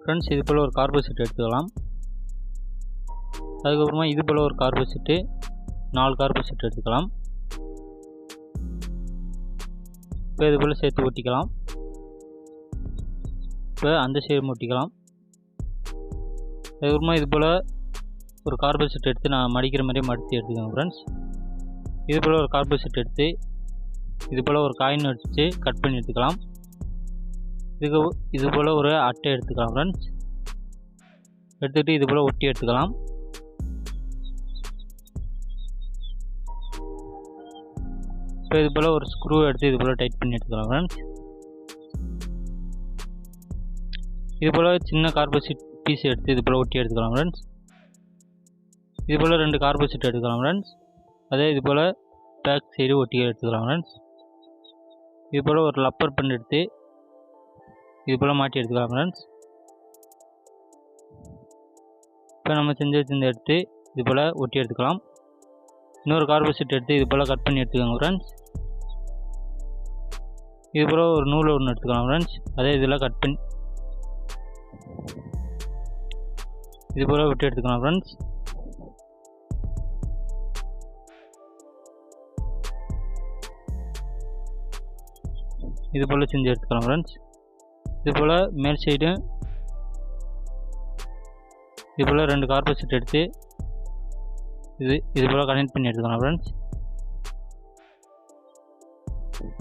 Friends, இது போல் ஒரு carbon sheet எடுத்துக்கலாம். அதுக்கப்புறமா இது போல் ஒரு கார்பன் ஷீட்டு 4 கார்பன் ஷீட் எடுத்துக்கலாம். இப்போ இது போல் சேர்த்து ஒட்டிக்கலாம். இப்போ அந்த சைடு ஒட்டிக்கலாம். அதுக்கப்புறமா இது போல் ஒரு கார்பன் ஷீட் எடுத்து நான் மடிக்கிற மாதிரியே மடித்து எடுத்துக்கோங்க ஃப்ரெண்ட்ஸ். இது போல் ஒரு கார்பன் ஷீட் எடுத்து இது போல் ஒரு காயின் வச்சு கட் பண்ணி எடுத்துக்கலாம். இது போல் ஒரு அட்டை எடுத்துக்கலாம் ஃப்ரெண்ட்ஸ். எடுத்துகிட்டு இது போல் ஒட்டி எடுத்துக்கலாம். இப்போ இது போல் ஒரு ஸ்க்ரூ எடுத்து இது போல் டைட் பண்ணி எடுத்துக்கலாம் ஃப்ரெண்ட்ஸ். இது போல் சின்ன கார்பன் ஷீட் பீஸ் எடுத்து இது போல் ஒட்டி எடுத்துக்கலாம் ஃப்ரெண்ட்ஸ். இது போல் 2 கார்பன் ஷீட் எடுத்துக்கலாம் ஃப்ரெண்ட்ஸ். அதே இது போல் பேக் சைடு ஒட்டி எடுத்துக்கலாம் ஃப்ரெண்ட்ஸ். இது போல் ஒரு லப்பர் பென் எடுத்து இது போல் மாட்டி எடுத்துக்கலாம் ஃப்ரெண்ட்ஸ். இப்போ நம்ம செஞ்சு எடுத்து இது போல் ஒட்டி எடுத்துக்கலாம். இன்னொரு கார்பன் ஷீட் எடுத்து இது போல் கட் பண்ணி எடுத்துக்கோங்க ஃப்ரெண்ட்ஸ். இது போல் ஒரு நூல் ஒன்று எடுத்துக்கலாம் ஃப்ரெண்ட்ஸ். அதே இதில் கட் பண்ணி இது போல் ஒட்டி எடுத்துக்கலாம் ஃப்ரெண்ட்ஸ். இது போல் செஞ்சு எடுத்துக்கலாம் ஃப்ரெண்ட்ஸ். இது போல் மேல் சைடு இது போல் 2 கார்பன் ஷீட் எடுத்து இது போல் கனெக்ட் பண்ணி எடுத்துக்கலாம் ஃப்ரெண்ட்ஸ்.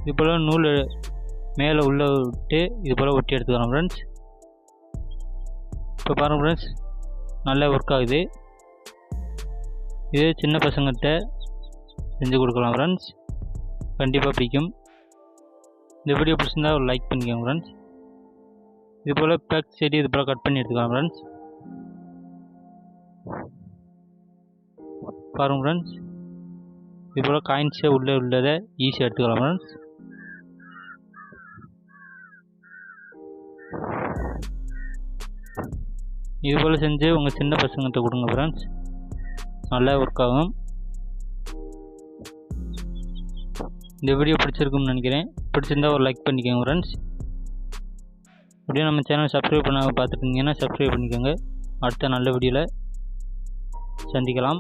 இது போல் நூல் மேலே உள்ளே விட்டு இது போல் ஒட்டி எடுத்துக்கலாம் ஃப்ரெண்ட்ஸ். இப்போ பாருங்கள் ஃப்ரெண்ட்ஸ், நல்லா ஒர்க் ஆகுது. இதே சின்ன பசங்கள்கிட்ட செஞ்சு கொடுக்கலாம் ஃப்ரெண்ட்ஸ். கண்டிப்பாக பிடிக்கும். இந்த வீடியோ பிடிச்சிருந்தா ஒரு லைக் பண்ணிக்கோங்க ஃப்ரெண்ட்ஸ். இது போல் பேக் சைடு இது போல் கட் பண்ணி எடுத்துக்கலாம் ஃப்ரெண்ட்ஸ். பாருங்கள் ஃப்ரெண்ட்ஸ், இது போல் காயின்ஸை உள்ளதை ஈஸியாக எடுத்துக்கலாம் ஃப்ரெண்ட்ஸ். இது போல் செஞ்சு உங்கள் சின்ன பசங்கள்கிட்ட கொடுங்க ஃப்ரெண்ட்ஸ். நல்லா ஒர்க் ஆகும். இந்த வீடியோ பிடிச்சிருக்கும்னு நினைக்கிறேன். பிடிச்சிருந்தா ஒரு லைக் பண்ணிக்கோங்க ஃப்ரெண்ட்ஸ். அப்படியே நம்ம சேனல் சப்ஸ்கிரைப் பண்ண பார்த்துட்டு இருந்தீங்கன்னா சப்ஸ்கிரைப் பண்ணிக்கோங்க. அடுத்த நல்ல வீடியோவில் சந்திக்கலாம்.